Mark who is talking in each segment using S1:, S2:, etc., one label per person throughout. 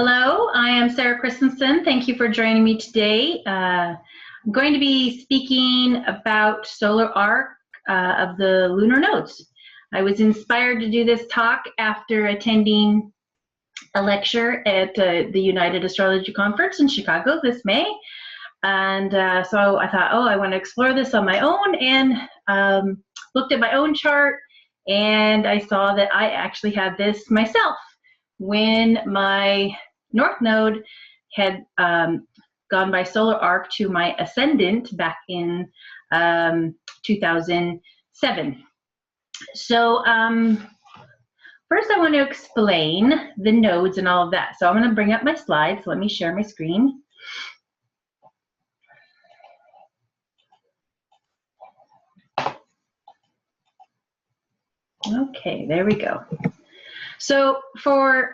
S1: Hello, I am Sarrah Christensen. Thank you for joining me today. I'm going to be speaking about solar arc of the lunar nodes. I was inspired to do this talk after attending a lecture at the United Astrology Conference in Chicago this May. And so I thought, I want to explore this on my own, and looked at my own chart, and I saw that I actually had this myself when my North Node had gone by solar arc to my ascendant back in 2007. So first I want to explain the nodes and all of that. So I'm going to bring up my slides. Let me share my screen. Okay, there we go. So for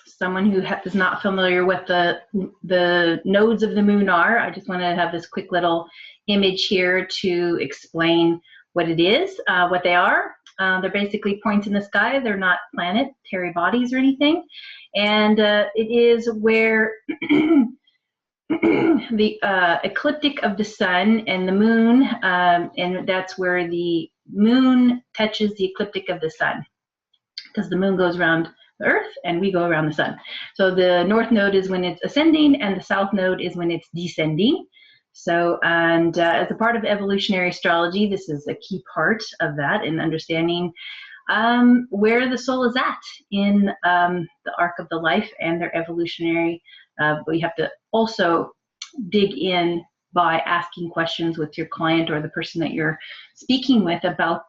S1: someone who is not familiar with the nodes of the moon are, I just want to have this quick little image here to explain what it is, what they are. They're basically points in the sky. They're not planetary bodies or anything. And it is where the ecliptic of the sun and the moon, and that's where the moon touches the ecliptic of the sun, because the moon goes around the earth and we go around the sun. So the north node is when it's ascending and the south node is when it's descending. So, and as a part of evolutionary astrology, this is a key part of that in understanding where the soul is at in the arc of the life and their evolutionary. We have to also dig in by asking questions with your client or the person that you're speaking with about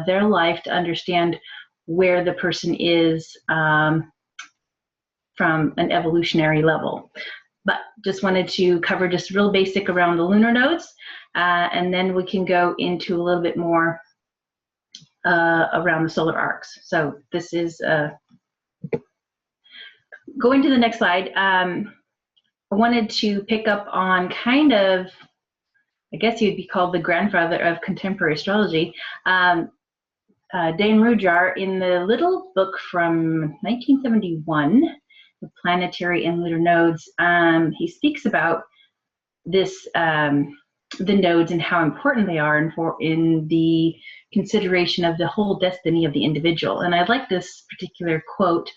S1: their life to understand where the person is from an evolutionary level. But just wanted to cover just real basic around the lunar nodes, and then we can go into a little bit more around the solar arcs. So this is, going to the next slide, I wanted to pick up on kind of, I guess you'd be called the grandfather of contemporary astrology, DeRosa, in the little book from 1971, The Planetary and Lunar Nodes. He speaks about this, the nodes and how important they are in the consideration of the whole destiny of the individual. And I like this particular quote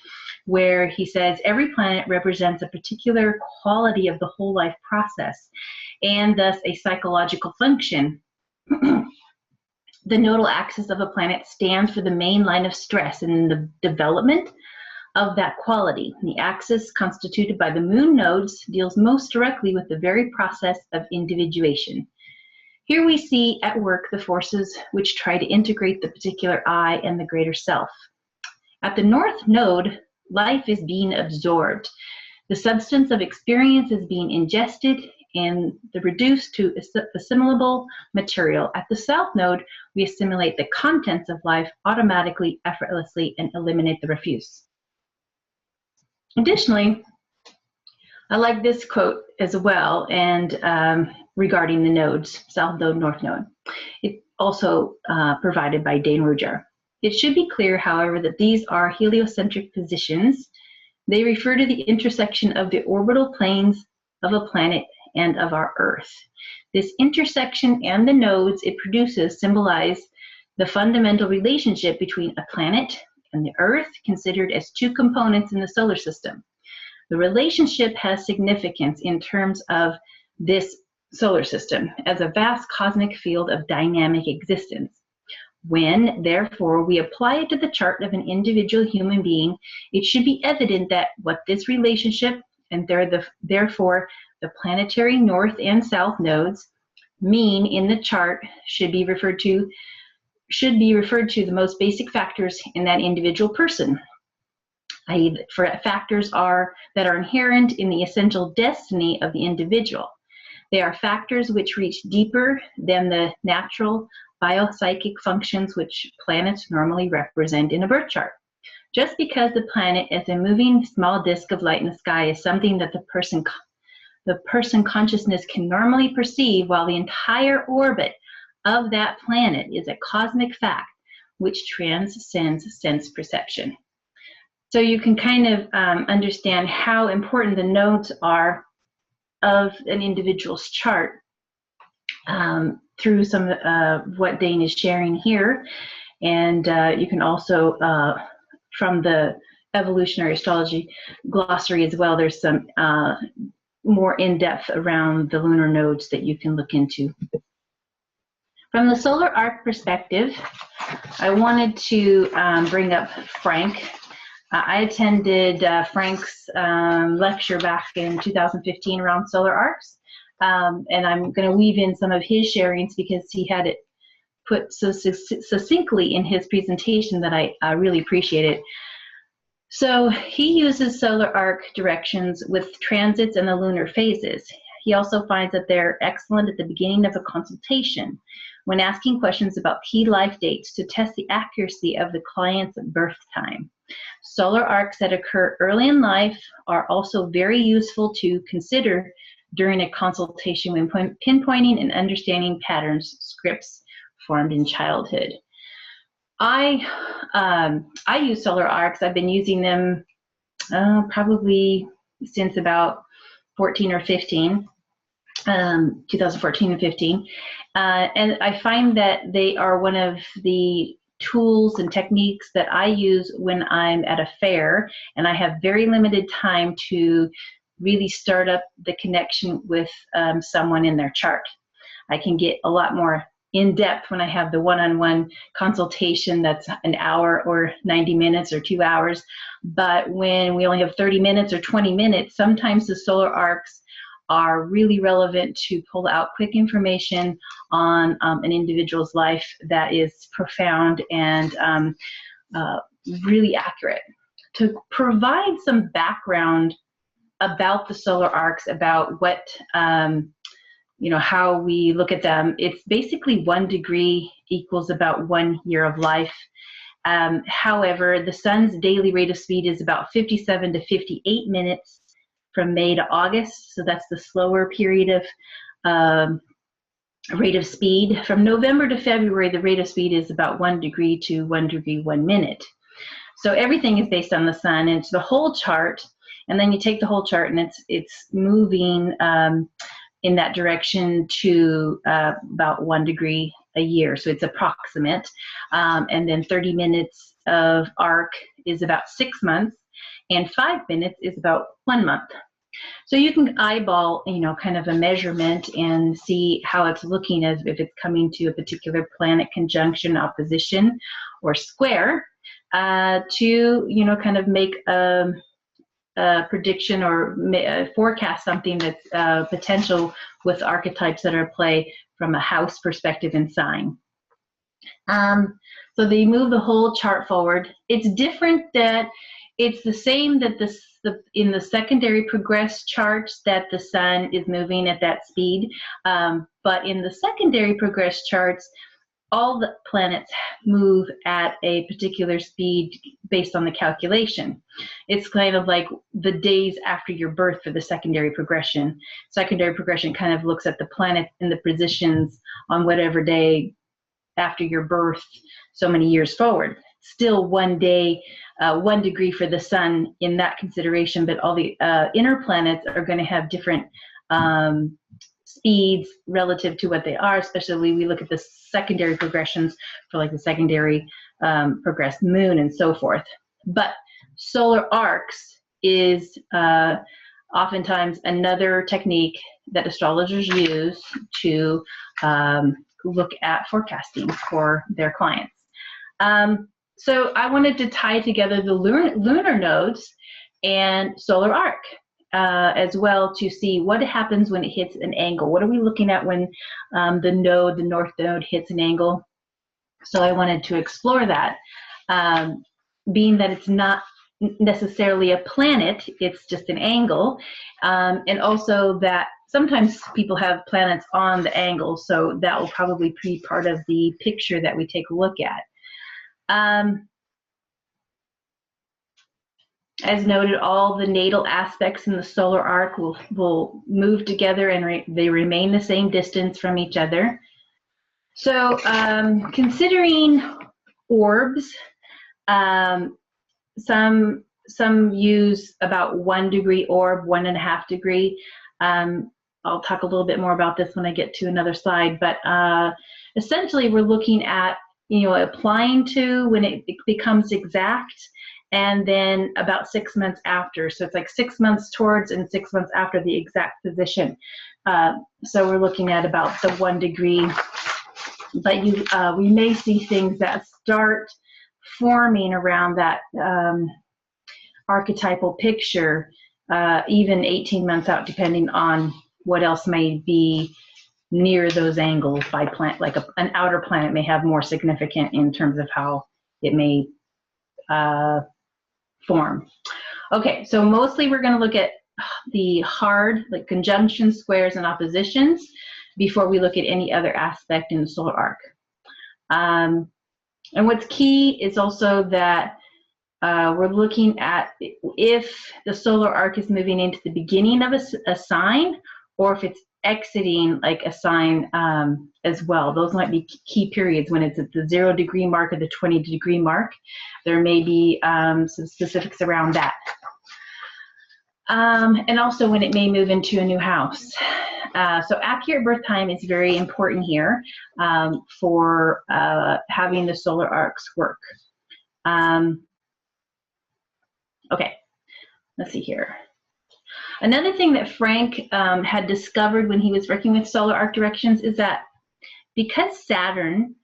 S1: where he says, every planet represents a particular quality of the whole life process and thus a psychological function. The nodal axis of a planet stands for the main line of stress in the development of that quality. The axis constituted by the moon nodes deals most directly with the very process of individuation. Here we see at work the forces which try to integrate the particular I and the greater self. At the north node, life is being absorbed. The substance of experience is being ingested and reduced to assimilable material. At the south node, we assimilate the contents of life automatically, effortlessly, and eliminate the refuse. Additionally, I like this quote as well, and regarding the nodes, south node, north node. It's also provided by DeRosa. It should be clear, however, that these are heliocentric positions. They refer to the intersection of the orbital planes of a planet and of our Earth. This intersection and the nodes it produces symbolize the fundamental relationship between a planet and the Earth, considered as two components in the solar system. The relationship has significance in terms of this solar system as a vast cosmic field of dynamic existence. When, therefore, we apply it to the chart of an individual human being, it should be evident that what this relationship, and therefore the planetary north and south nodes, mean in the chart should be referred to the most basic factors in that individual person, i.e. for factors that are inherent in the essential destiny of the individual. They are factors which reach deeper than the natural biopsychic functions which planets normally represent in a birth chart. Just because the planet is a moving small disk of light in the sky is something that the person consciousness can normally perceive, while the entire orbit of that planet is a cosmic fact which transcends sense perception. So you can kind of understand how important the nodes are of an individual's chart through some of what Dane is sharing here. And you can also, from the evolutionary astrology glossary as well, there's some more in-depth around the lunar nodes that you can look into. From the solar arc perspective, I wanted to bring up Frank. I attended Frank's lecture back in 2015 around solar arcs, and I'm going to weave in some of his sharings because he had it put so succinctly in his presentation that I really appreciate it. So he uses solar arc directions with transits and the lunar phases. He also finds that they're excellent at the beginning of a consultation when asking questions about key life dates to test the accuracy of the client's birth time. Solar arcs that occur early in life are also very useful to consider during a consultation when pinpointing and understanding patterns, scripts formed in childhood. I use solar arcs. I've been using them probably since about 14 or 15, 2014 and 15. And I find that they are one of the tools and techniques that I use when I'm at a fair and I have very limited time to really start up the connection with someone in their chart. I can get a lot more in depth when I have the one-on-one consultation that's an hour or 90 minutes or 2 hours. But when we only have 30 minutes or 20 minutes, sometimes the solar arcs are really relevant to pull out quick information on an individual's life that is profound and really accurate. To provide some background about the solar arcs, about what how we look at them, it's basically 1 degree equals about 1 year of life. However, the sun's daily rate of speed is about 57 to 58 minutes from May to August, so that's the slower period of rate of speed. From November to February, the rate of speed is about 1 degree to 1 degree 1 minute. So everything is based on the sun, and it's the whole chart, and then you take the whole chart and it's moving in that direction to about 1 degree a year, so it's approximate. And then 30 minutes of arc is about 6 months, and 5 minutes is about 1 month. So you can eyeball, kind of a measurement and see how it's looking as if it's coming to a particular planet conjunction, opposition, or square to, kind of make a prediction or forecast something that's potential with archetypes that are at play from a house perspective and sign. So they move the whole chart forward. It's different that it's the same that in the secondary progress charts that the sun is moving at that speed, but in the secondary progress charts, all the planets move at a particular speed based on the calculation. It's kind of like the days after your birth for the secondary progression. Secondary progression kind of looks at the planet and the positions on whatever day after your birth so many years forward. Still 1 day, 1 degree for the sun in that consideration, but all the inner planets are going to have different speeds relative to what they are, especially we look at the secondary progressions for like the secondary progressed moon and so forth. But solar arcs is oftentimes another technique that astrologers use to look at forecasting for their clients. So I wanted to tie together the lunar nodes and solar arc as well to see what happens when it hits an angle. What are we looking at when the north node hits an angle? So I wanted to explore that, being that it's not necessarily a planet, it's just an angle, and also that sometimes people have planets on the angle, so that will probably be part of the picture that we take a look at. As noted, all the natal aspects in the solar arc will move together and they remain the same distance from each other. So considering orbs, some some use about 1 degree orb, 1.5 degree. I'll talk a little bit more about this when I get to another slide, but essentially we're looking at, applying to when it becomes exact, and then about 6 months after. So it's like 6 months towards and 6 months after the exact position. So we're looking at about the 1 degree, but we may see things that start forming around that archetypal picture, even 18 months out, depending on what else may be near those angles by planet. Like an outer planet may have more significant in terms of how it may form. Okay, so mostly we're going to look at the hard, like conjunctions, squares, and oppositions before we look at any other aspect in the solar arc. And what's key is also that we're looking at if the solar arc is moving into the beginning of a sign, or if it's exiting like a sign as well. Those might be key periods when it's at the 0 degree mark or the 20 degree mark. There may be some specifics around that. And also when it may move into a new house. So accurate birth time is very important here for having the solar arcs work. Okay, let's see here. Another thing that Frank had discovered when he was working with solar arc directions is that because Saturn,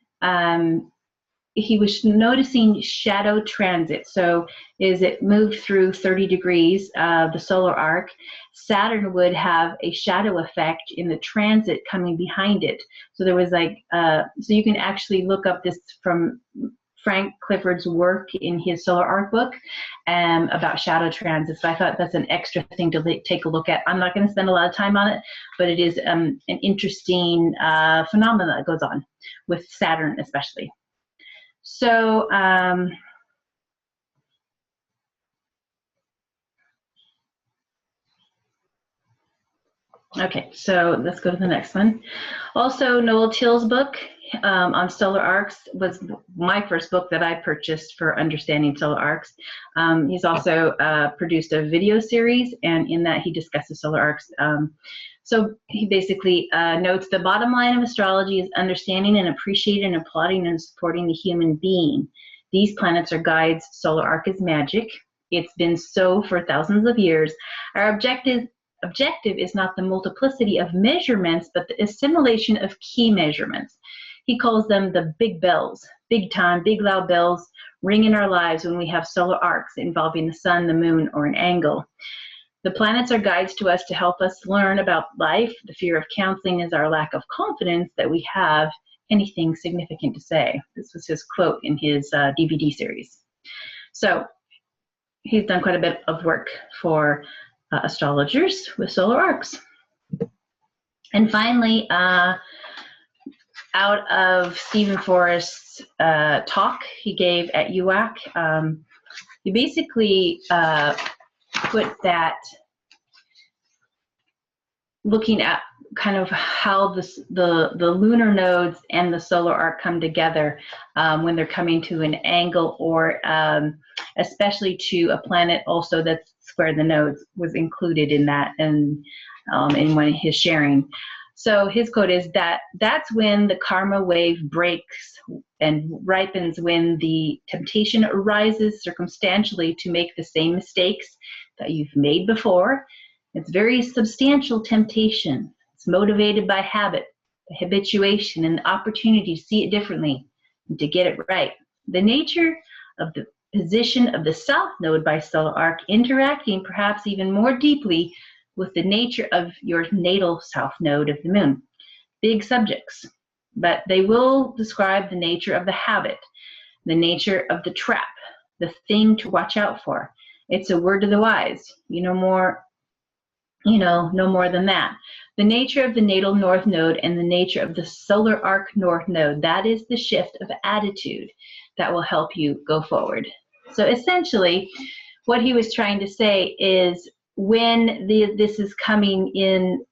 S1: he was noticing shadow transit. So as it moved through 30 degrees of the solar arc, Saturn would have a shadow effect in the transit coming behind it. So there was like, so you can actually look up this from Frank Clifford's work in his solar arc book about shadow transits. So I thought that's an extra thing to take a look at. I'm not going to spend a lot of time on it, but it is an interesting phenomenon that goes on with Saturn especially. So okay, so let's go to the next one. Also, Noel Till's book on solar arcs was my first book that I purchased for understanding solar arcs. He's also produced a video series, and in that he discusses solar arcs. So he basically notes the bottom line of astrology is understanding and appreciating and applauding and supporting the human being. These planets are guides. Solar arc is magic. It's been so for thousands of years. Our objective is not the multiplicity of measurements, but the assimilation of key measurements. He calls them the big bells, big time, big loud bells ring in our lives when we have solar arcs involving the sun, the moon, or an angle. The planets are guides to us to help us learn about life. The fear of counseling is our lack of confidence that we have anything significant to say. This was his quote in his DVD series. So he's done quite a bit of work for astrologers with solar arcs. And finally, out of Stephen Forrest's talk he gave at UAC, he basically put that looking at kind of how the lunar nodes and the solar arc come together when they're coming to an angle, or especially to a planet also that's square the nodes, was included in that, and in one of his sharing. So his quote is that that's when the karma wave breaks and ripens, when the temptation arises circumstantially to make the same mistakes that you've made before. It's very substantial temptation. It's motivated by habit, the habituation, and the opportunity to see it differently and to get it right. The nature of the position of the south node by solar arc interacting perhaps even more deeply with the nature of your natal south node of the moon. Big subjects, but they will describe the nature of the habit, the nature of the trap, the thing to watch out for. It's a word to the wise. No more than that. The nature of the natal north node and the nature of the solar arc north node, that is the shift of attitude that will help you go forward. So essentially, what he was trying to say is when this is coming in,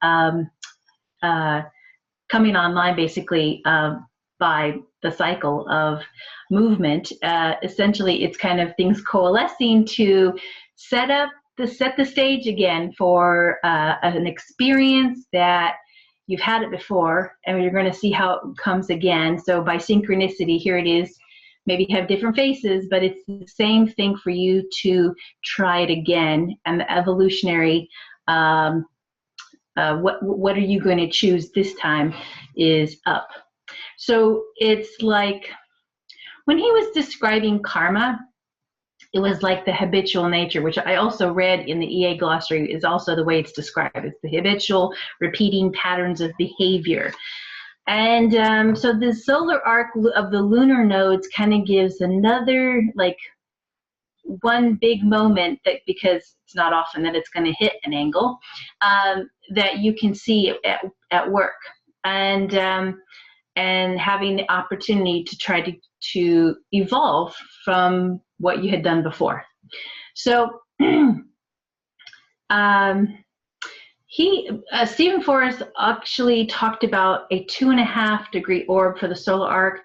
S1: coming online, basically, by the cycle of movement. Essentially, it's kind of things coalescing to set the stage again for an experience that you've had it before, and you're going to see how it comes again. So by synchronicity, here it is. Maybe have different faces, but it's the same thing for you to try it again. And the evolutionary, what are you going to choose this time is up. So it's like when he was describing karma, it was like the habitual nature, which I also read in the EA glossary is also the way it's described. It's the habitual repeating patterns of behavior. And so the solar arc of the lunar nodes kind of gives another, like, one big moment, that because it's not often that it's going to hit an angle, that you can see at work, and having the opportunity to try to evolve from what you had done before. So Stephen Forrest actually talked about a 2.5-degree orb for the solar arc.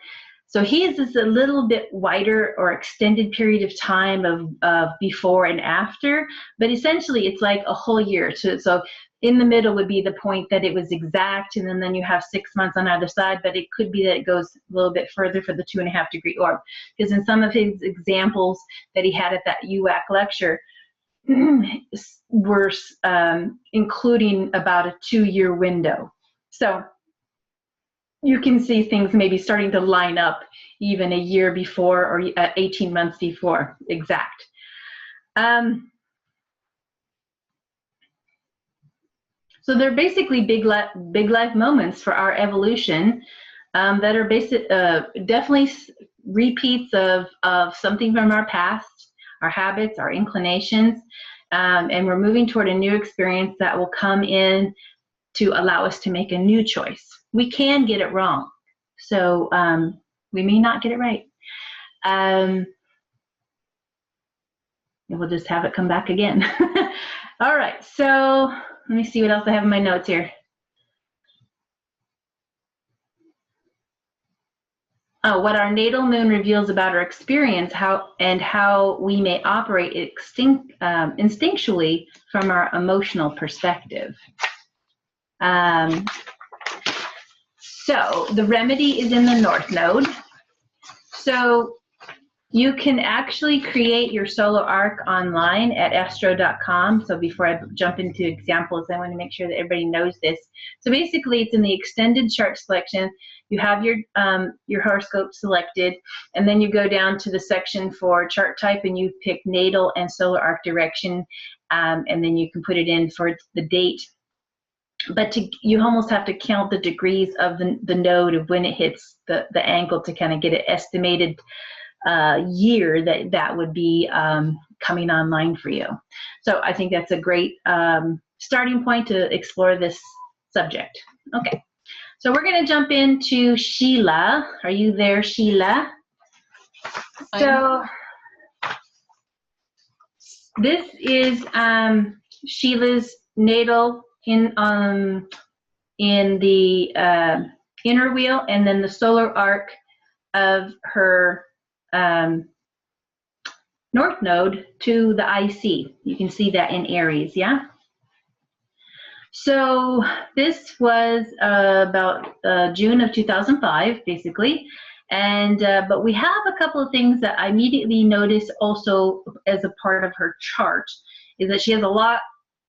S1: So he is just a little bit wider or extended period of time of before and after, but essentially it's like a whole year. So in the middle would be the point that it was exact, and then you have 6 months on either side, but it could be that it goes a little bit further for the 2.5-degree orb. Because in some of his examples that he had at that UAC lecture, were including about a 2-year window. So you can see things maybe starting to line up even a year before or 18 months before exact. So they're basically big life moments for our evolution that are definitely repeats of something from our past, our habits, our inclinations, and we're moving toward a new experience that will come in to allow us to make a new choice. We can get it wrong, so we may not get it right. And we'll just have it come back again. All right, so let me see what else I have in my notes here. What our natal moon reveals about our experience, how we may operate instinctually from our emotional perspective. So the remedy is in the North Node. So you can actually create your solar arc online at astro.com. So before I jump into examples, I want to make sure that everybody knows this. So basically, it's in the extended chart selection. You have your horoscope selected, and then you go down to the section for chart type, and you pick natal and solar arc direction, and then you can put it in for the date. But you almost have to count the degrees of the node of when it hits the angle to kind of get an estimated year that would be coming online for you. So I think that's a great starting point to explore this subject. Okay, so we're going to jump into Sheila. Are you there, Sheila? So this is Sheila's natal in the inner wheel, and then the solar arc of her North Node to the IC. You can see that in Aries, yeah? So this was about June of 2005, basically. And but we have a couple of things that I immediately noticed also as a part of her chart, is that she has a lot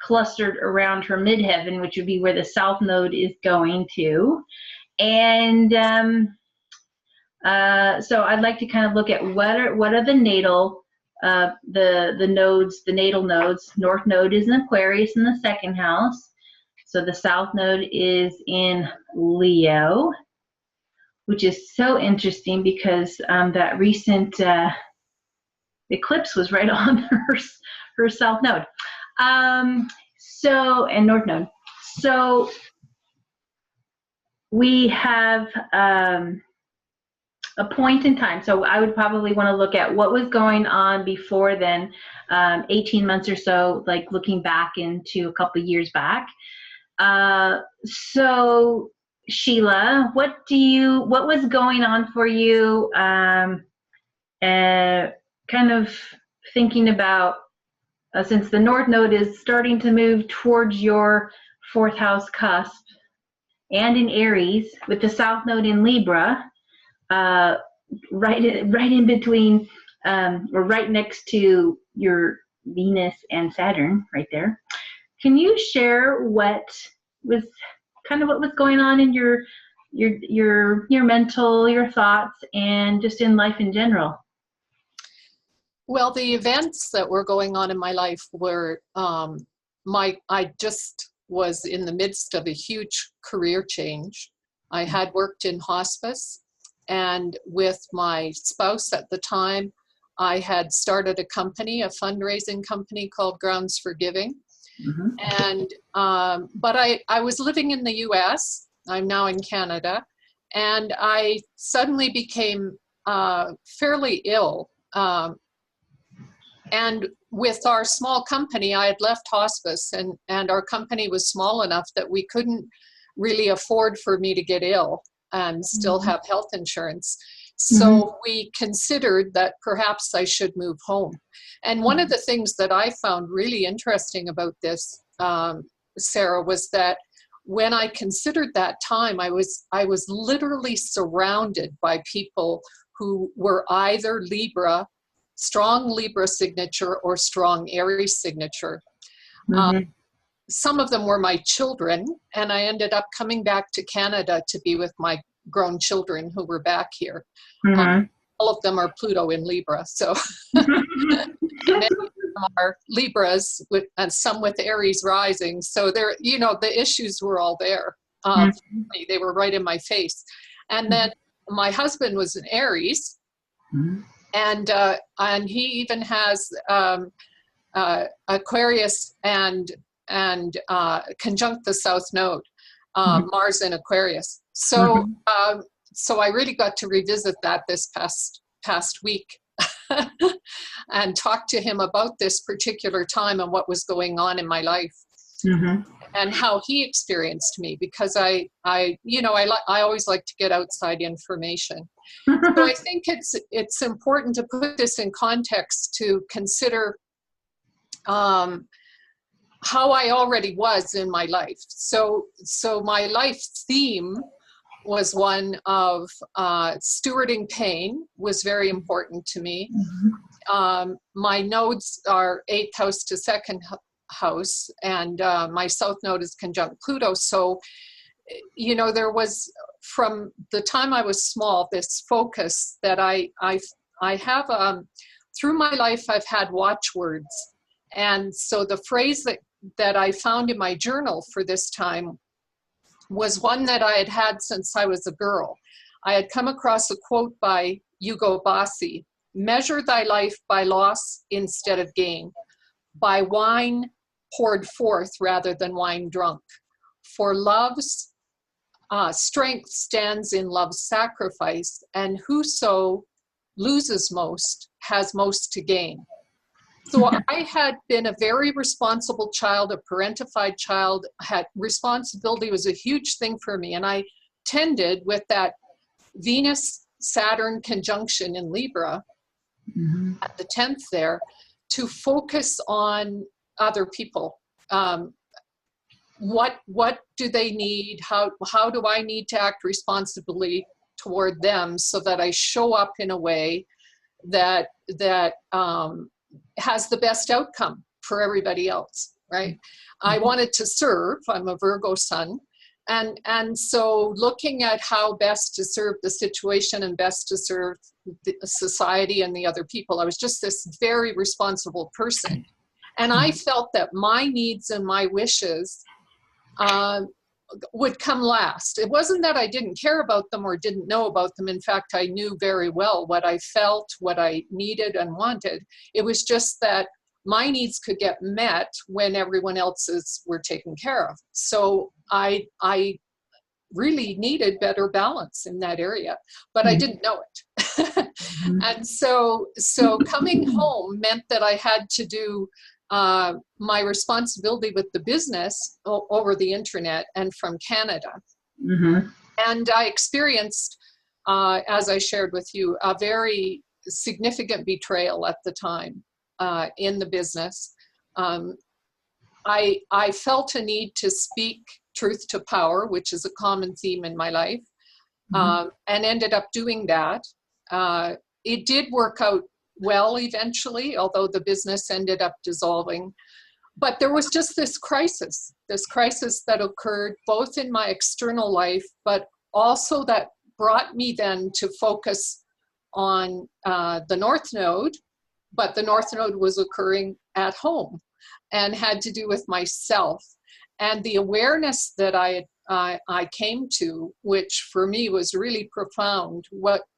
S1: clustered around her midheaven, which would be where the South Node is going to. And so I'd like to kind of look at what are the natal the nodes, the natal nodes. North Node is in Aquarius in the 2nd house. So the South Node is in Leo, which is so interesting because that recent eclipse was right on her South Node. And North Node. So we have a point in time. So I would probably want to look at what was going on before then, 18 months or so, like looking back into a couple of years back. So Sheila, what was going on for you? Kind of thinking about, since the North Node is starting to move towards your fourth house cusp and in Aries, with the South Node in Libra, right in between, or right next to your Venus and Saturn, right there. Can you share what was going on in your mental, your thoughts, and just in life in general?
S2: Well, the events that were going on in my life were, I just was in the midst of a huge career change. I had worked in hospice, and with my spouse at the time, I had started a company, a fundraising company called Grounds for Giving. And, but I was living in the US, I'm now in Canada, and I suddenly became fairly ill. And with our small company, I had left hospice, and our company was small enough that we couldn't really afford for me to get ill and still have health insurance. So we considered that perhaps I should move home. And one of the things that I found really interesting about this, Sarah, was that when I considered that time, I was literally surrounded by people who were either Libra, strong Libra signature, or strong Aries signature. Some of them were my children, and I ended up coming back to Canada to be with my grown children who were back here. All of them are Pluto in Libra, so many of them are Libras, and some with Aries rising. So there, you know, the issues were all there. They were right in my face. And then my husband was an Aries, and he even has Aquarius and conjunct the South Node, Mars in Aquarius. So so I really got to revisit that this past week and talk to him about this particular time and what was going on in my life and how he experienced me, because I always like to get outside information. So I think it's important to put this in context to consider how I already was in my life. So my life theme was one of stewarding pain was very important to me. My nodes are 8th house to 2nd house, and my South Node is conjunct Pluto. So, you know, there was, from the time I was small, this focus that I have, through my life, I've had watchwords. And so the phrase that I found in my journal for this time was one that I had had since I was a girl. I had come across a quote by Hugo Bassi: "Measure thy life by loss instead of gain, by wine poured forth rather than wine drunk. For love's strength stands in love's sacrifice, and whoso loses most has most to gain." So I had been a very responsible child, a parentified child. Had responsibility was a huge thing for me, and I tended, with that Venus-Saturn conjunction in Libra at the 10th there, to focus on other people. What do they need? How do I need to act responsibly toward them, so that I show up in a way that has the best outcome for everybody else, right? I wanted to serve. I'm a Virgo sun. And so looking at how best to serve the situation and best to serve the society and the other people, I was just this very responsible person. And I felt that my needs and my wishes would come last. It wasn't that I didn't care about them or didn't know about them. In fact, I knew very well what I felt, what I needed and wanted. It was just that my needs could get met when everyone else's were taken care of. So I really needed better balance in that area, but I didn't know it. And so coming home meant that I had to do my responsibility with the business over the internet and from Canada.
S1: Mm-hmm.
S2: And I experienced, as I shared with you, a very significant betrayal at the time in the business. I felt a need to speak truth to power, which is a common theme in my life, and ended up doing that. It did work out well eventually, although the business ended up dissolving. But there was just this crisis that occurred both in my external life, but also that brought me then to focus on the North Node, but the North Node was occurring at home and had to do with myself. And the awareness that I came to, which for me was really profound,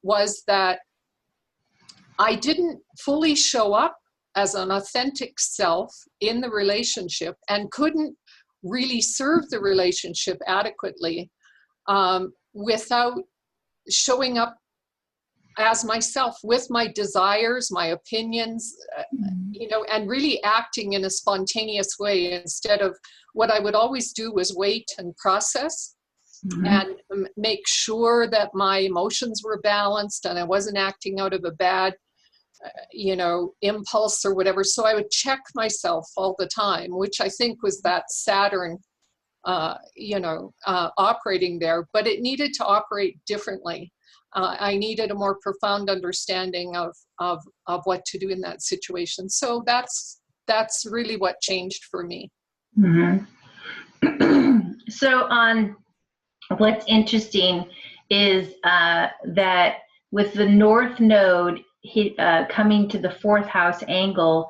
S2: was that I didn't fully show up as an authentic self in the relationship and couldn't really serve the relationship adequately without showing up as myself with my desires, my opinions, and really acting in a spontaneous way instead of what I would always do was wait and process and make sure that my emotions were balanced and I wasn't acting out of a bad impulse or whatever. So I would check myself all the time, which I think was that Saturn, operating there, but it needed to operate differently. I needed a more profound understanding of what to do in that situation. So that's really what changed for me.
S1: So what's interesting is that with the North Node coming to the 4th house angle,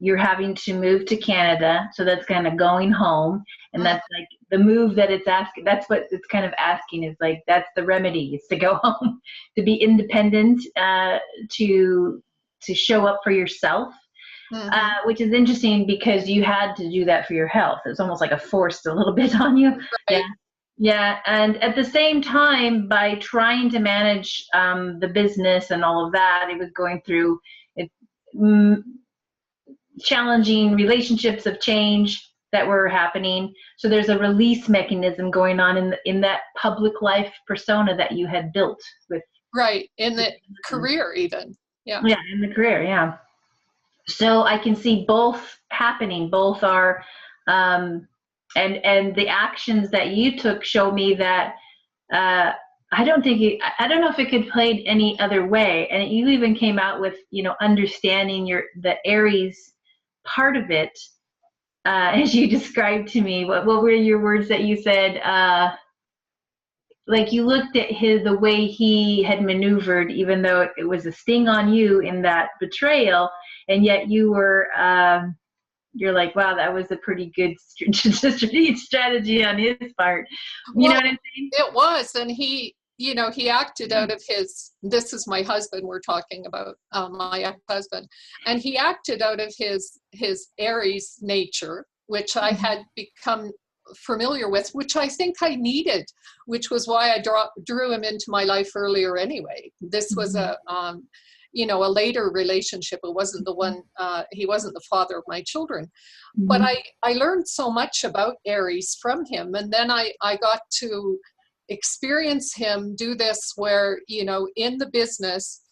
S1: you're having to move to Canada. So that's kind of going home. And that's like the move that it's asking. That's what it's kind of asking, is like, that's the remedy, is to go home, to be independent, to show up for yourself, which is interesting because you had to do that for your health. It's almost like forced a little bit on you.
S2: Right.
S1: Yeah. And at the same time, by trying to manage the business and all of that, it was going through challenging relationships of change that were happening. So there's a release mechanism going on in that public life persona that you had built with.
S2: Right. In the career even. Yeah.
S1: Yeah, in the career. Yeah. So I can see both happening. Both are, and the actions that you took show me that I don't know if it could played any other way. And you even came out with, understanding the Aries part of it, as you described to me. What were your words that you said? Like you looked at the way he had maneuvered, even though it was a sting on you in that betrayal, and yet you were, you're like, wow, that was a pretty good strategy on his part. You know what I'm saying?
S2: It was, and he acted out of his, this is my husband we're talking about, my ex-husband, and he acted out of his Aries nature, which I had become familiar with, which I think I needed, which was why I drew him into my life earlier anyway. This was a later relationship. It wasn't the one, he wasn't the father of my children. But I learned so much about Aries from him. And then I got to experience him do this where, in the business,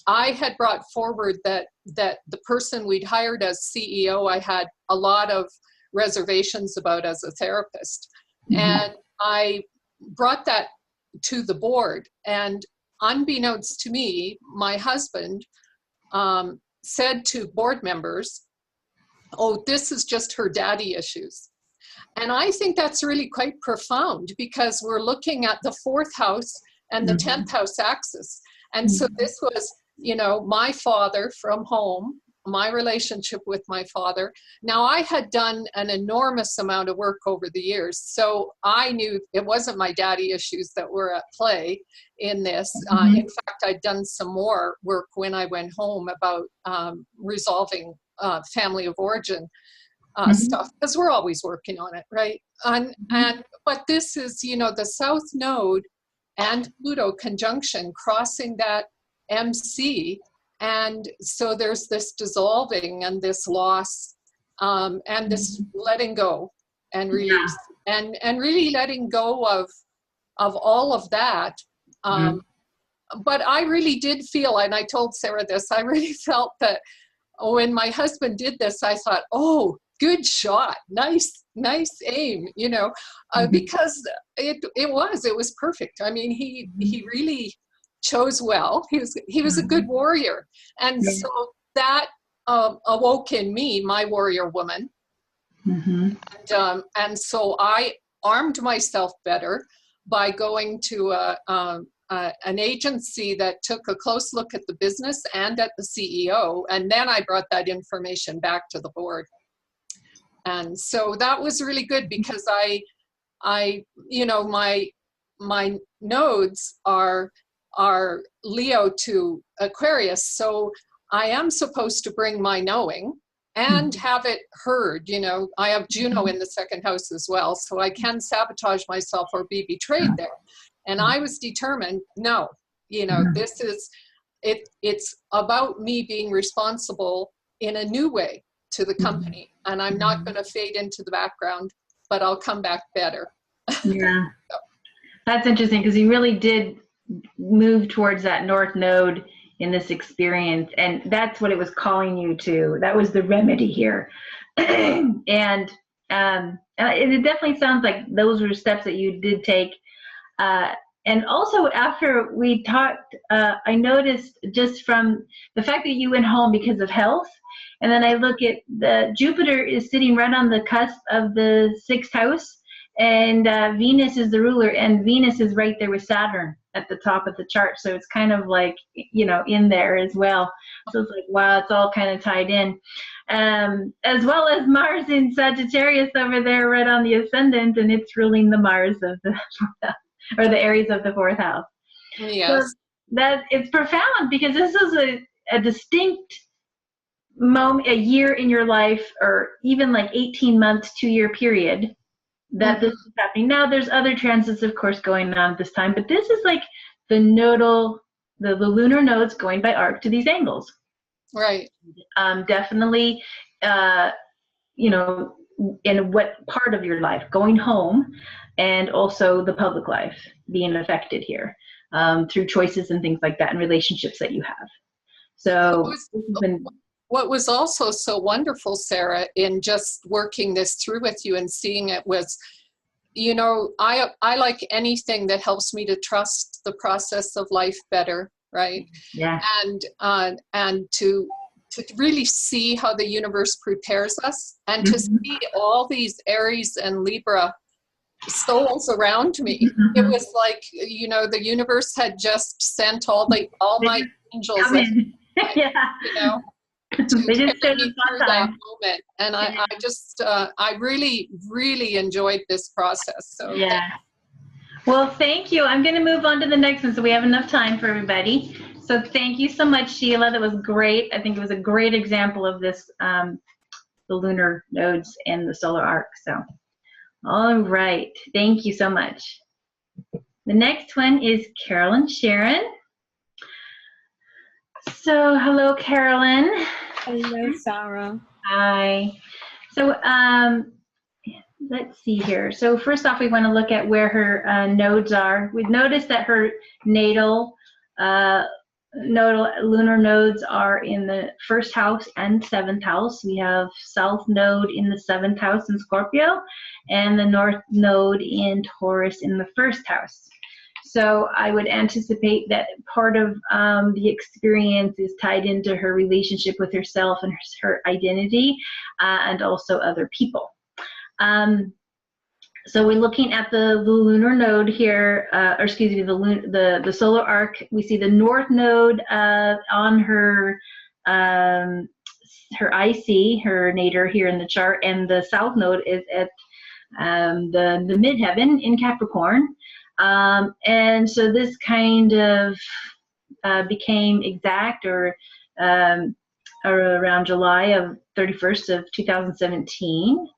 S2: I had brought forward that the person we'd hired as CEO, I had a lot of reservations about as a therapist. And I brought that to the board, and unbeknownst to me, my husband said to board members, oh, this is just her daddy issues. And I think that's really quite profound, because we're looking at the 4th house and the 10th house axis. And so this was, my father from home, my relationship with my father. Now, I had done an enormous amount of work over the years, so I knew it wasn't my daddy issues that were at play in this. In fact, I'd done some more work when I went home about resolving family of origin stuff, because we're always working on it, right? But this is, the South Node and Pluto conjunction crossing that MC. And so there's this dissolving and this loss, and this letting go and release, and really letting go of of all of that. But I really did feel, and I told Sarah this, I really felt that when my husband did this, I thought, oh, good shot, nice aim, you know, because it was perfect. I mean, he really chose well. He was a good warrior, and so that awoke in me my warrior woman, and so I armed myself better by going to an agency that took a close look at the business and at the CEO, and then I brought that information back to the board. And so that was really good because I you know, my nodes are Leo to Aquarius, so I am supposed to bring my knowing and have it heard. You know, I have Juno in the second house as well, so I can sabotage myself or be betrayed there. And I was determined, no, you know, this is, it's about me being responsible in a new way to the company. And I'm not going to fade into the background, but I'll come back better.
S1: Yeah. That's interesting because you really did move towards that North Node in this experience. And that's what it was calling you to. That was the remedy here. And it definitely sounds like those were steps that you did take. And also after we talked, I noticed just from the fact that you went home because of health, and then I look at the Jupiter is sitting right on the cusp of the 6th house, and Venus is the ruler, and Venus is right there with Saturn at the top of the chart. So it's kind of like, you know, in there as well. So it's like, wow, it's all kind of tied in. As well as Mars in Sagittarius over there right on the ascendant, and it's ruling the Mars of the or the Aries of the 4th house.
S2: Yes.
S1: So that it's profound because this is a distinct moment, a year in your life, or even like 18 months, 2-year period that this is happening. Now there's other transits, of course, going on at this time, but this is like the nodal, the lunar nodes going by arc to these angles.
S2: Right.
S1: Definitely, you know, in what part of your life, going home, and also the public life being affected here through choices and things like that and relationships that you have. So
S2: what was also so wonderful, Sarah, in just working this through with you and seeing it was, you know, I like anything that helps me to trust the process of life better, right?
S1: Yeah.
S2: And to really see how the universe prepares us, and to see all these Aries and Libra souls around me. It was like, you know, the universe had just sent all my angels,
S1: yeah.
S2: you know, to carry me through that moment. And I really, really enjoyed this process. So
S1: yeah. Well, thank you. I'm going to move on to the next one so we have enough time for everybody. So thank you so much, Sheila. That was great. I think it was a great example of this, the lunar nodes and the solar arc. So, all right. Thank you so much. The next one is CarolynSharon. So, hello, Carolyn.
S3: Hello, Sarah.
S1: Hi. So, let's see here. So first off, we want to look at where her nodes are. We've noticed that her natal lunar nodes are in the 1st house and 7th house. We have South node in the 7th house in Scorpio, and the North node in Taurus in the 1st house. So I would anticipate that part of the experience is tied into her relationship with herself and her identity, and also other people. So we're looking at the lunar node here, or excuse me, the solar arc. We see the North node on her IC, her nadir here in the chart, and the South node is at the midheaven in Capricorn. And so this kind of became exact or around July of 31st of 2017.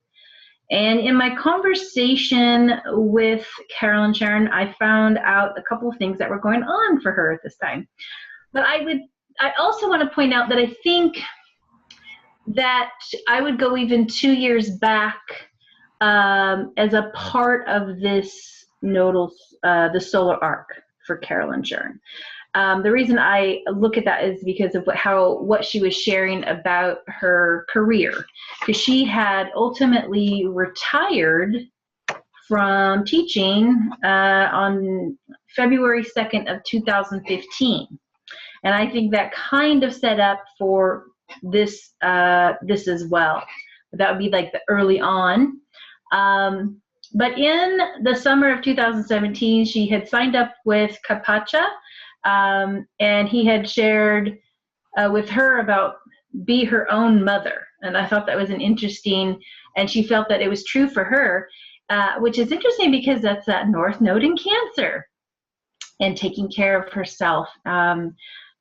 S1: And in my conversation with CarolynSharon, I found out a couple of things that were going on for her at this time. But I also want to point out that I think that I would go even 2 years back as a part of this nodal, the solar arc for CarolynSharon. The reason I look at that is because of what she was sharing about her career, because she had ultimately retired from teaching on February 2nd of 2015. And I think that kind of set up for this as well. That would be like the early on. But in the summer of 2017, she had signed up with Kapacha, and he had shared with her about be her own mother. And I thought that was an interesting, and she felt that it was true for her, which is interesting because that's that North Node in Cancer and taking care of herself.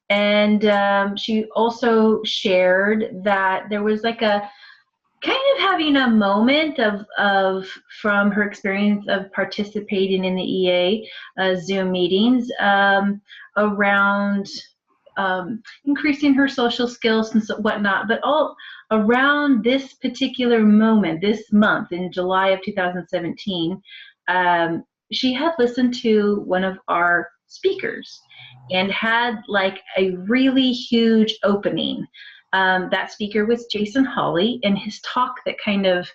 S1: And she also shared that there was like a kind of having a moment of from her experience of participating in the EA Zoom meetings around increasing her social skills and whatnot, but all around this particular moment, this month in July of 2017, she had listened to one of our speakers and had like a really huge opening. That speaker was Jason Hawley, and his talk that kind of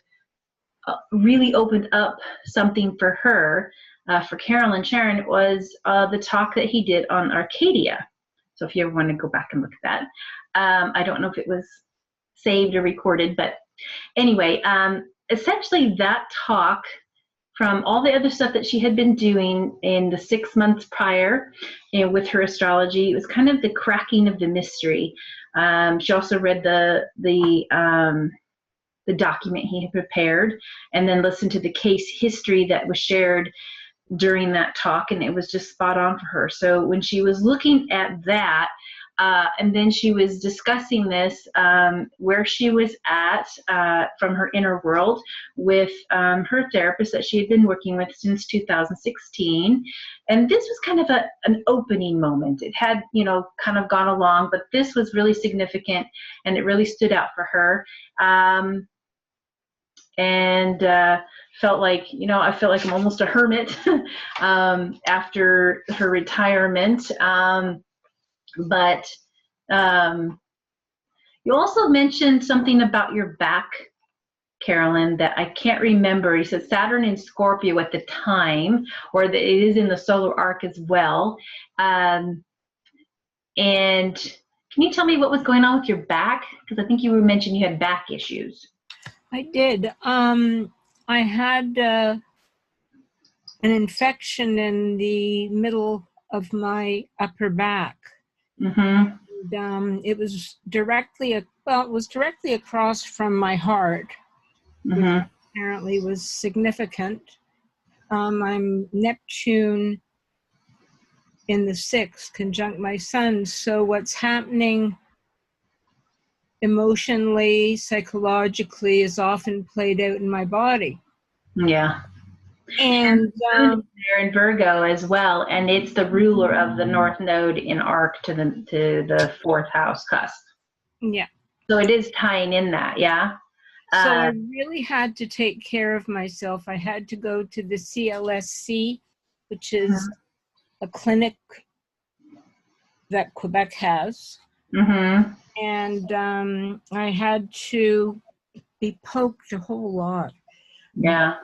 S1: really opened up something for her, for CarolynSharon, was the talk that he did on Arcadia. So if you ever want to go back and look at that. I don't know if it was saved or recorded, but anyway, essentially that talk, from all the other stuff that she had been doing in the 6 months prior, with her astrology, it was kind of the cracking of the mystery. She also read the document he had prepared, and then listened to the case history that was shared during that talk, and it was just spot on for her. So when she was looking at that, and then she was discussing this, where she was at from her inner world with her therapist that she had been working with since 2016. And this was kind of an opening moment. It had, kind of gone along, but this was really significant, and it really stood out for her. And felt like, I felt like I'm almost a hermit after her retirement. But you also mentioned something about your back, Carolyn, that I can't remember. You said Saturn in Scorpio at the time, or that it is in the solar arc as well. And can you tell me what was going on with your back? Because I think you were mentioning you had back issues.
S3: I did. I had an infection in the middle of my upper back.
S1: Mm-hmm.
S3: And, it was directly across from my heart,
S1: Mm-hmm.
S3: which apparently was significant. I'm Neptune in the 6th, conjunct my sun. So what's happening emotionally, psychologically, is often played out in my body.
S1: Yeah.
S3: And
S1: they're in Virgo as well, and it's the ruler of the North Node in Arc to the 4th house cusp.
S3: yeah.
S1: So it is tying in that, yeah.
S3: So I really had to take care of myself. I had to go to the CLSC, which is a clinic that Quebec has.
S1: Mm-hmm.
S3: And I had to be poked a whole lot.
S1: Yeah.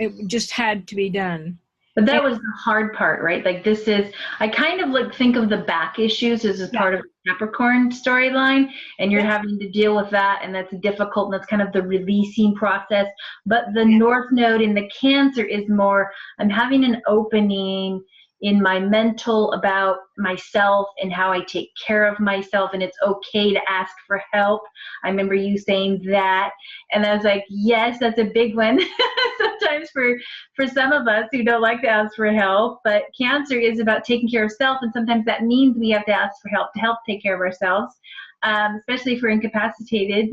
S3: It just had to be done.
S1: But that was the hard part, right? Like I kind of think of the back issues as part of the Capricorn storyline, and you're having to deal with that, and that's difficult, and that's kind of the releasing process. But the North Node in the Cancer is more, I'm having an opening in my mental about myself and how I take care of myself, and it's okay to ask for help. I remember you saying that, and I was like, yes, that's a big one. Sometimes for some of us who don't like to ask for help, but Cancer is about taking care of self, and sometimes that means we have to ask for help to help take care of ourselves, especially if we're incapacitated,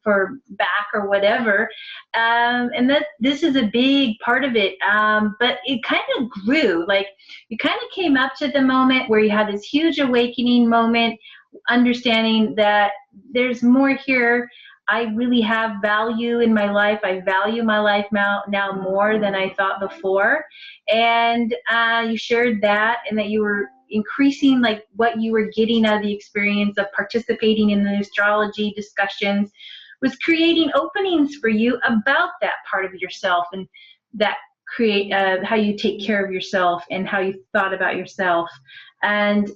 S1: for back or whatever. And this is a big part of it, but it kind of grew. Like, you kind of came up to the moment where you had this huge awakening moment, understanding that there's more here. I really have value in my life. I value my life now more than I thought before. And you shared that, and that you were increasing like what you were getting out of the experience of participating in the astrology discussions was creating openings for you about that part of yourself, and that create how you take care of yourself and how you thought about yourself. And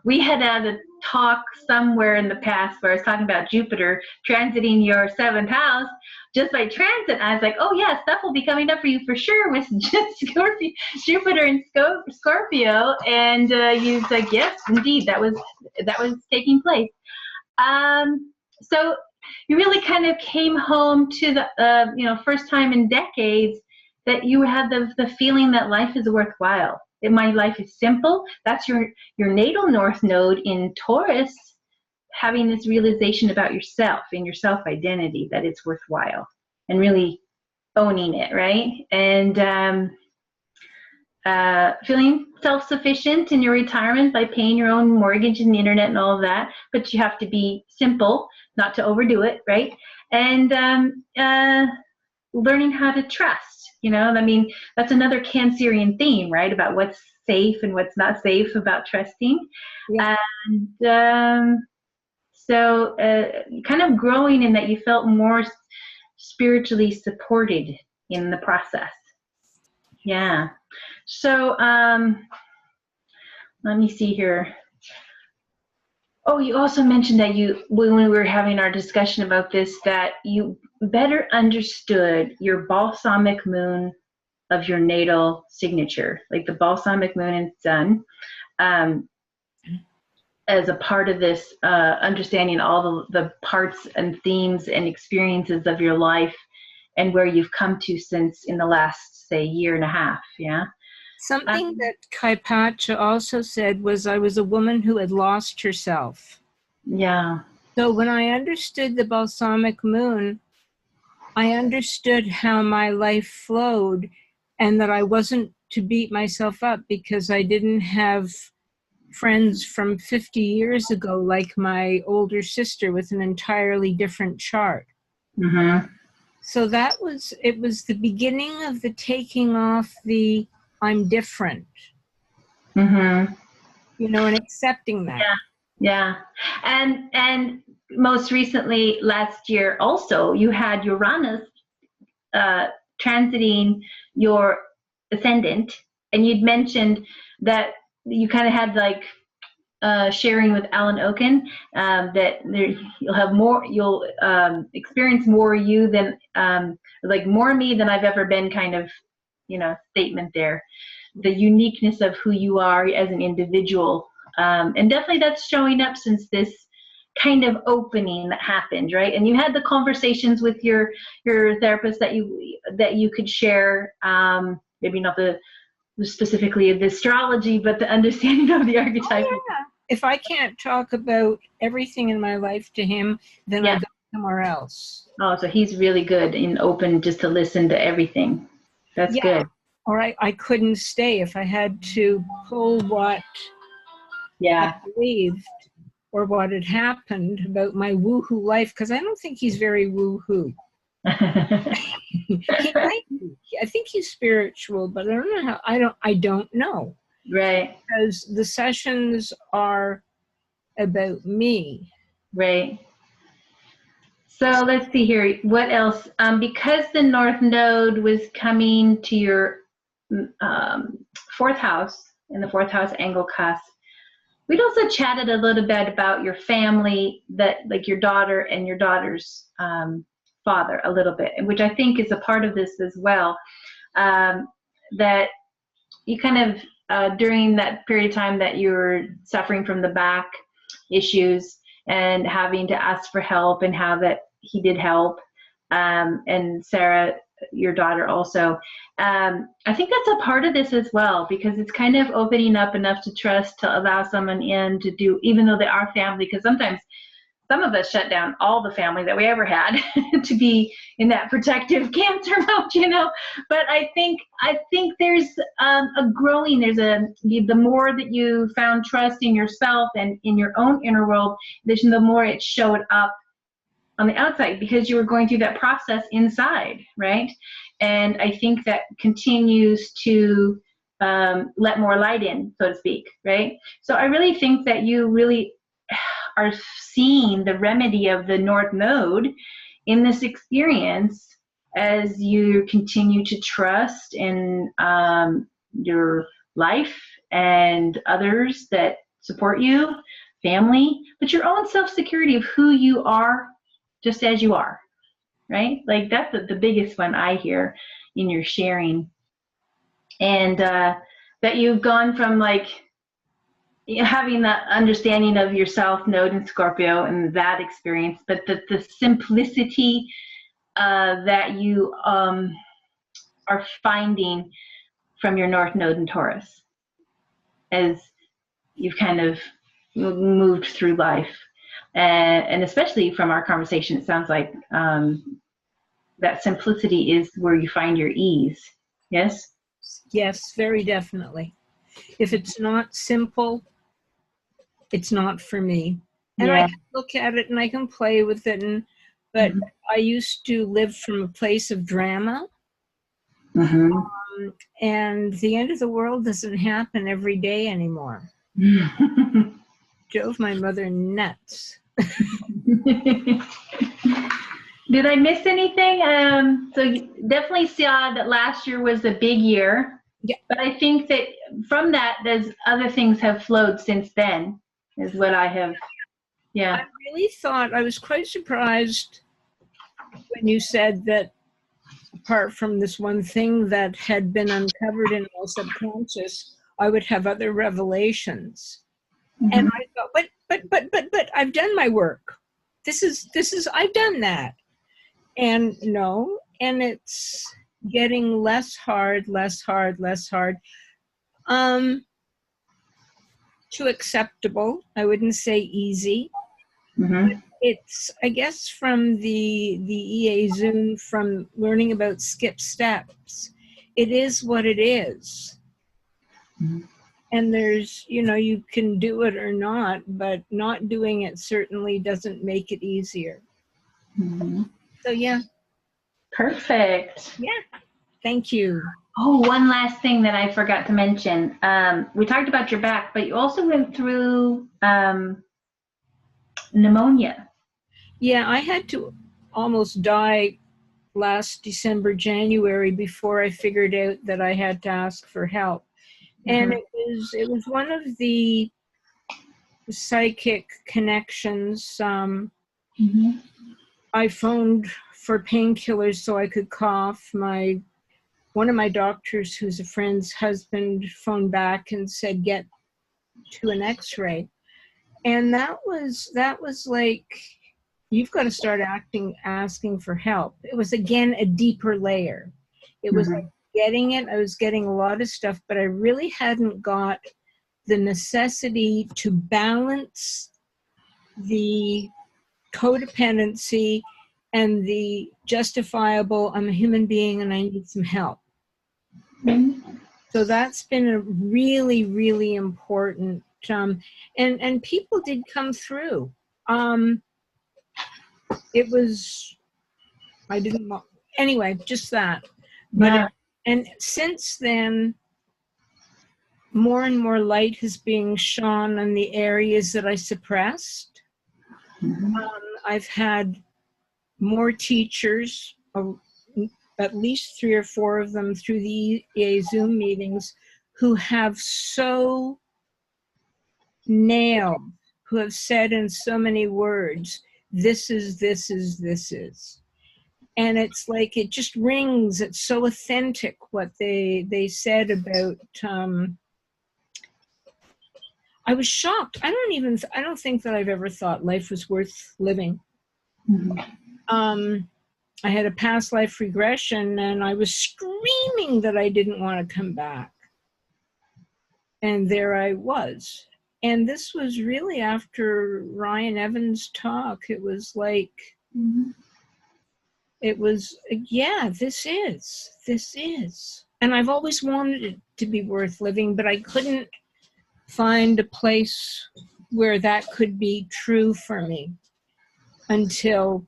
S1: we had a talk somewhere in the past where I was talking about Jupiter transiting your 7th house just by transit. I was like, oh yeah, stuff will be coming up for you for sure with Scorpio, Jupiter and Scorpio. And you was like, yes, indeed, that was taking place. So you really kind of came home to the first time in decades that you had the feeling that life is worthwhile. That my life is simple. That's your natal north node in Taurus, having this realization about yourself and your self-identity, that it's worthwhile, and really owning it, right? And feeling self-sufficient in your retirement by paying your own mortgage and the internet and all of that, but you have to be simple, not to overdo it, right? And learning how to trust. I mean, that's another Cancerian theme, right? About what's safe and what's not safe about trusting. Yeah. And so kind of growing in that you felt more spiritually supported in the process. Yeah. So let me see here. Oh, you also mentioned that when we were having our discussion about this, that you better understood your balsamic moon of your natal signature, like the balsamic moon and sun, as a part of this understanding all the parts and themes and experiences of your life and where you've come to since in the last, say, year and a half, yeah?
S3: Something that Kaipacha also said was I was a woman who had lost herself.
S1: Yeah.
S3: So when I understood the balsamic moon, I understood how my life flowed, and that I wasn't to beat myself up because I didn't have friends from 50 years ago like my older sister with an entirely different chart.
S1: Mm-hmm.
S3: So it was the beginning of the taking off the I'm different,
S1: mm-hmm.
S3: And accepting that.
S1: Yeah. And most recently last year also, you had Uranus transiting your ascendant, and you'd mentioned that you kind of had like sharing with Alan Oken that you'll experience more you than like more me than I've ever been, kind of statement there, the uniqueness of who you are as an individual, and definitely that's showing up since this kind of opening that happened, right? And you had the conversations with your therapist that you could share, maybe not specifically of the astrology, but the understanding of the archetype.
S3: Oh, yeah. If I can't talk about everything in my life to him, then I go somewhere else.
S1: Oh, so he's really good and open just to listen to everything. That's good.
S3: Or I couldn't stay if I had to pull what I believed or what had happened about my woohoo life, because I don't think he's very woohoo. He might be. I think he's spiritual, but I don't know how. I don't know.
S1: Right.
S3: Because the sessions are about me.
S1: Right. So let's see here. What else? Because the North Node was coming to your 4th house, in the 4th house angle cusp, we'd also chatted a little bit about your family, that like your daughter and your daughter's father a little bit, which I think is a part of this as well. That you kind of, during that period of time that you were suffering from the back issues and having to ask for help, and how that he did help, and Sarrah, your daughter also. I think that's a part of this as well, because it's kind of opening up enough to trust, to allow someone in to do, even though they are family, because sometimes some of us shut down all the family that we ever had to be in that protective Cancer mode, you know. But I think there's the more that you found trust in yourself and in your own inner world, the more it showed up on the outside, because you were going through that process inside, right? And I think that continues to let more light in, so to speak, right? So I really think that you really are seeing the remedy of the North Node in this experience as you continue to trust in your life and others that support you, family, but your own self-security of who you are, just as you are, right? Like that's the biggest one I hear in your sharing. And that you've gone from like having that understanding of yourself, Node in Scorpio, and that experience, but the simplicity that you are finding from your North Node in Taurus as you've kind of moved through life. And especially from our conversation, it sounds like that simplicity is where you find your ease. Yes?
S3: Yes, very definitely. If it's not simple, it's not for me. And I can look at it and I can play with it, but I used to live from a place of drama. And the end of the world doesn't happen every day anymore. Drove my mother nuts.
S1: Did I miss anything? So you definitely saw that last year was a big year. Yeah. But I think that from that, there's other things have flowed since then, is what I have. Yeah.
S3: I really thought, I was quite surprised when you said that apart from this one thing that had been uncovered in my subconscious, I would have other revelations. And I thought, but I've done my work. This is I've done that. And no, and it's getting less hard to acceptable. I wouldn't say easy. It's, I guess, from the EA Zoom, from learning about skip steps, it is what it is. And there's, you know, you can do it or not, but not doing it certainly doesn't make it easier. So, yeah.
S1: Perfect.
S3: Yeah. Thank you.
S1: Oh, one last thing that I forgot to mention. We talked about your back, but you also went through pneumonia.
S3: Yeah, I had to almost die last December, January, before I figured out that I had to ask for help. And it was one of the psychic connections. I phoned for painkillers so I could cough. One of my doctors, who's a friend's husband, phoned back and said, get to an x-ray. And that was like, you've got to start asking for help. It was, again, a deeper layer. It was like getting it. I was getting a lot of stuff, but I really hadn't got the necessity to balance the codependency and the justifiable, I'm a human being and I need some help. So that's been a really, really important, and people did come through. It was, I didn't, anyway, just that. But and since then, more and more light is being shone on the areas that I suppressed. I've had more teachers, at least 3 or 4 of them through the EA Zoom meetings, who have so nailed, who have said in so many words, this is. And it's like, it just rings, it's so authentic what they said about, I was shocked. I don't think that I've ever thought life was worth living. I had a past life regression and I was screaming that I didn't want to come back. And there I was. And this was really after Ryan Evans' talk. It was like, it was, yeah, this is. And I've always wanted it to be worth living, but I couldn't find a place where that could be true for me until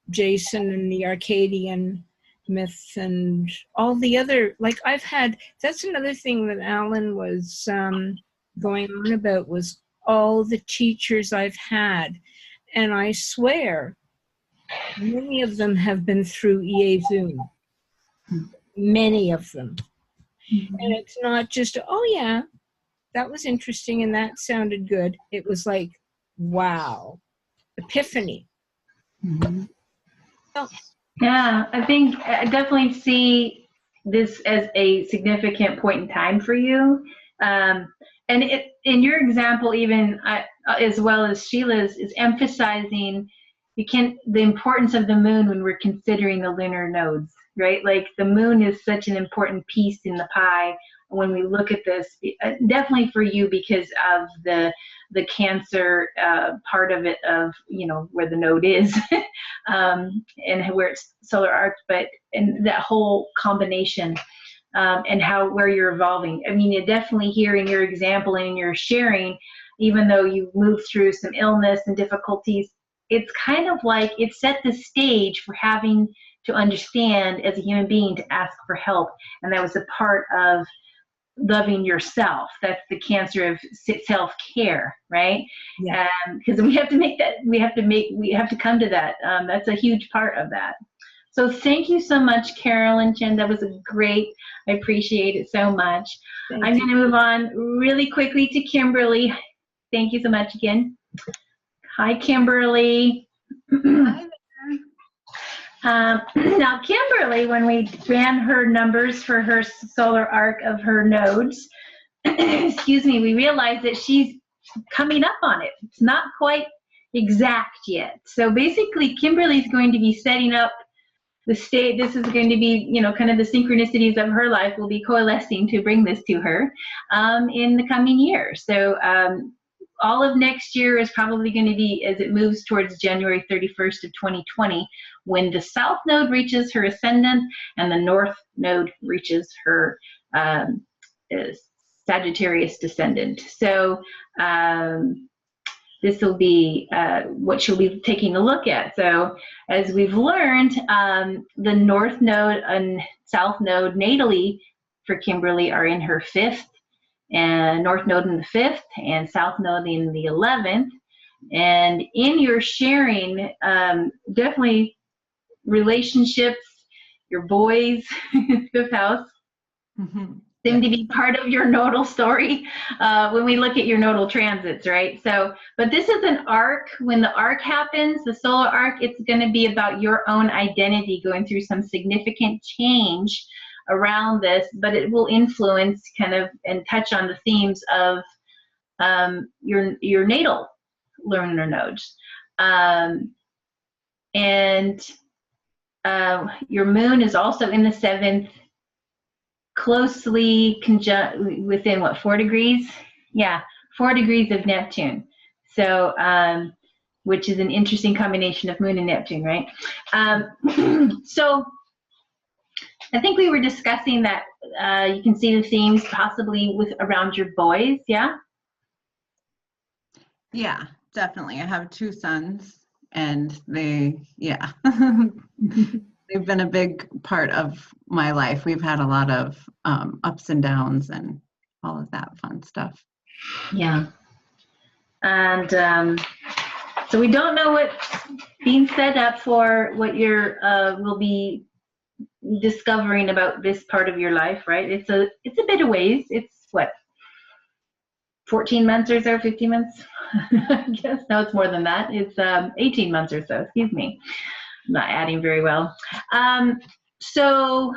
S3: Jason and the Arcadian myth and all the other, like I've had, that's another thing that Alan was going on about, was all the teachers I've had. And I swear, many of them have been through EA Zoom. Many of them. And it's not just, oh yeah, that was interesting and that sounded good. It was like, wow, epiphany. Oh.
S1: Yeah, I think I definitely see this as a significant point in time for you. And in your example, even as well as Sheila's, is emphasizing the importance of the moon when we're considering the lunar nodes, right? Like the moon is such an important piece in the pie when we look at this, definitely for you because of the Cancer part of it, of where the node is and where it's solar arc, and that whole combination and where you're evolving. I mean, you definitely hear in your example and in your sharing, even though you moved through some illness and difficulties, it's kind of like it set the stage for having to understand as a human being to ask for help, and that was a part of loving yourself. That's the Cancer of self-care, right?
S3: Yeah.
S1: Because we have to come to that. That's a huge part of that. So thank you so much, Carolyn Chen. That was I appreciate it so much. I'm going to move on really quickly to Kimberly. Thank you so much again. Hi, Kimberly.
S4: Hi.
S1: Now, Kimberly, when we ran her numbers for her solar arc of her nodes, excuse me, we realized that she's coming up on it. It's not quite exact yet. So basically, Kimberly's going to be setting up the state. This is going to be, kind of the synchronicities of her life will be coalescing to bring this to her in the coming year. So all of next year is probably going to be as it moves towards January 31st of 2020, when the South Node reaches her ascendant and the North Node reaches her Sagittarius descendant. So this will be what she'll be taking a look at. So as we've learned, the North Node and South Node natally for Kimberly are in her 5th, and North Node in the 5th, and South Node in the 11th. And in your sharing, definitely relationships, your boys, 5th house, seem to be part of your nodal story when we look at your nodal transits, right? So, but this is an arc. When the arc happens, the solar arc, it's going to be about your own identity going through some significant change around this, but it will influence kind of and touch on the themes of your natal lunar nodes. And your moon is also in the 7th, closely conjunct within 4 degrees? Yeah, 4 degrees of Neptune. So, which is an interesting combination of moon and Neptune, right? So I think we were discussing that you can see the themes possibly around your boys, yeah?
S4: Yeah, definitely. I have 2 sons, and they've been a big part of my life. We've had a lot of ups and downs and all of that fun stuff.
S1: Yeah. And so we don't know what's being set up for what will be discovering about this part of your life, right? It's a bit of ways. It's what, 14 months or so, 15 months? I guess no, it's more than that. It's 18 months or so, excuse me. I'm not adding very well. So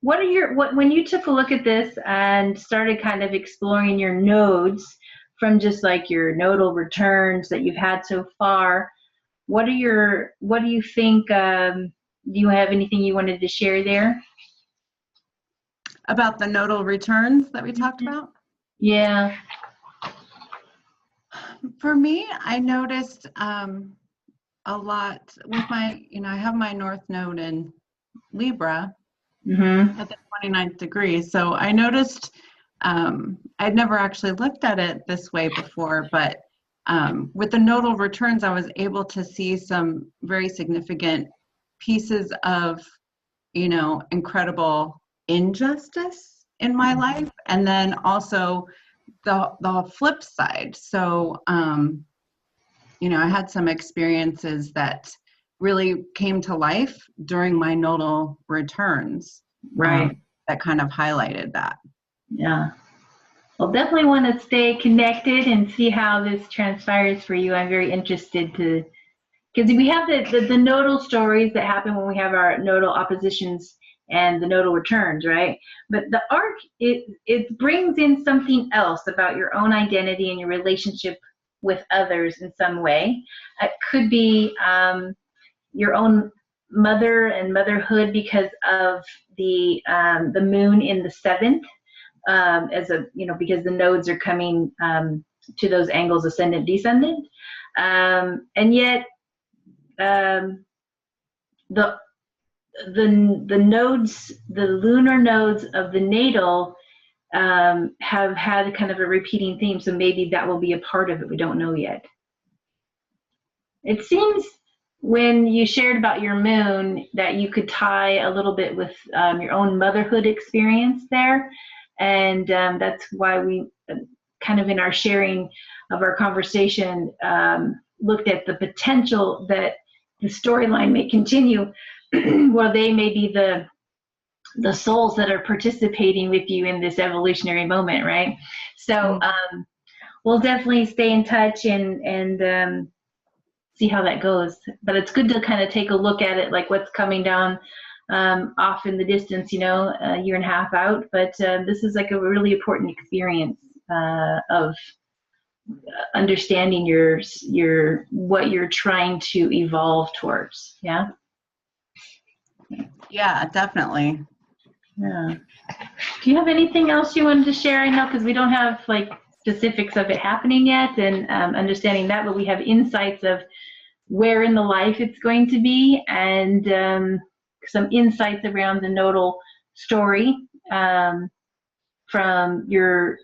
S1: when you took a look at this and started kind of exploring your nodes from just like your nodal returns that you've had so far, what do you think, do you have anything you wanted to share there?
S4: About the nodal returns that we talked about?
S1: Yeah.
S4: For me, I noticed a lot with my, I have my North Node in Libra at the 29th degree. So I noticed, I'd never actually looked at it this way before, but with the nodal returns, I was able to see some very significant pieces of, incredible injustice in my life. And then also the flip side. So, I had some experiences that really came to life during my nodal returns.
S1: Right.
S4: That kind of highlighted that.
S1: Yeah. Well, definitely want to stay connected and see how this transpires for you. I'm very interested because we have the nodal stories that happen when we have our nodal oppositions and the nodal returns, right? But the arc, it brings in something else about your own identity and your relationship with others in some way. It could be your own mother and motherhood because of the moon in the 7th, because the nodes are coming to those angles, ascendant, descendant, and yet the nodes, the lunar nodes of the natal have had kind of a repeating theme, so maybe that will be a part of it. We don't know yet. It seems when you shared about your moon that you could tie a little bit with your own motherhood experience there, and that's why we kind of in our sharing of our conversation looked at the potential that the storyline may continue while they may be the souls that are participating with you in this evolutionary moment, right? So we'll definitely stay in touch and see how that goes. But it's good to kind of take a look at it, like what's coming down off in the distance, a year and a half out. But this is like a really important experience of understanding your what you're trying to evolve towards. Yeah.
S4: Yeah, definitely.
S1: Yeah. Do you have anything else you wanted to share? I know because we don't have like specifics of it happening yet and understanding that, but we have insights of where in the life it's going to be and some insights around the nodal story from your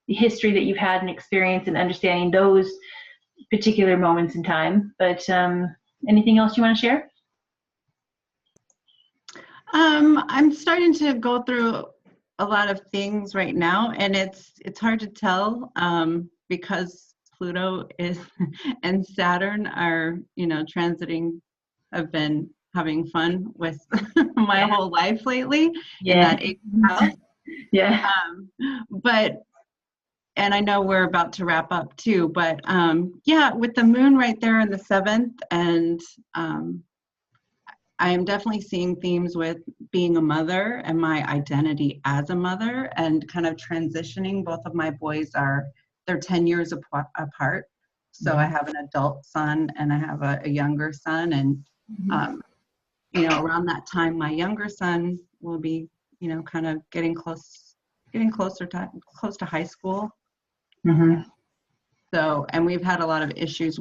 S1: history that you've had and experience and understanding those particular moments in time. But anything else you want to share?
S4: I'm starting to go through a lot of things right now, and it's hard to tell because Pluto is and Saturn are transiting. I've been having fun with my whole life lately in that 8th house.
S1: Yeah.
S4: And I know we're about to wrap up too, but with the moon right there in the 7th, and I am definitely seeing themes with being a mother and my identity as a mother and kind of transitioning. Both of my boys they're 10 years apart. So I have an adult son and I have a younger son. And, around that time, my younger son will be, kind of getting close to high school.
S1: Mm-hmm.
S4: So, and we've had a lot of issues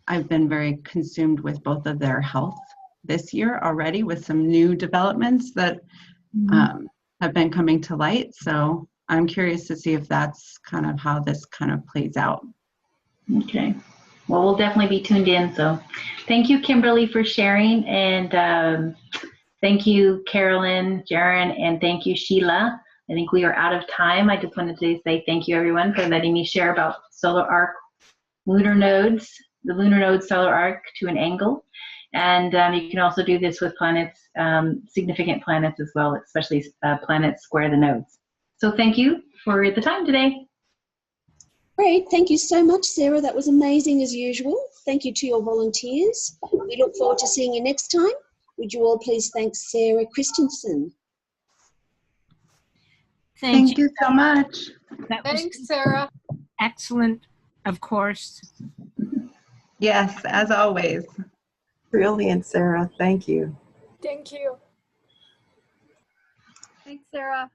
S4: I've been very consumed with both of their health this year already with some new developments that have been coming to light. So I'm curious to see if that's kind of how this kind of plays out.
S1: Okay. Well, we'll definitely be tuned in. So thank you, Kimberly, for sharing. And thank you, CarolynSharon, and thank you, Sheila. I think we are out of time. I just wanted to say thank you, everyone, for letting me share about solar arc lunar nodes, the lunar node solar arc to an angle. And you can also do this with planets, significant planets as well, especially planets square the nodes. So thank you for the time today.
S5: Great. Thank you so much, Sarah. That was amazing as usual. Thank you to your volunteers. We look forward to seeing you next time. Would you all please thank Sarrah Christensen?
S4: Thank you so much.
S2: Thanks, Sarah.
S3: Excellent, of course.
S4: Yes, as always.
S6: Brilliant, Sarah. Thank you.
S7: Thank you.
S8: Thanks, Sarah.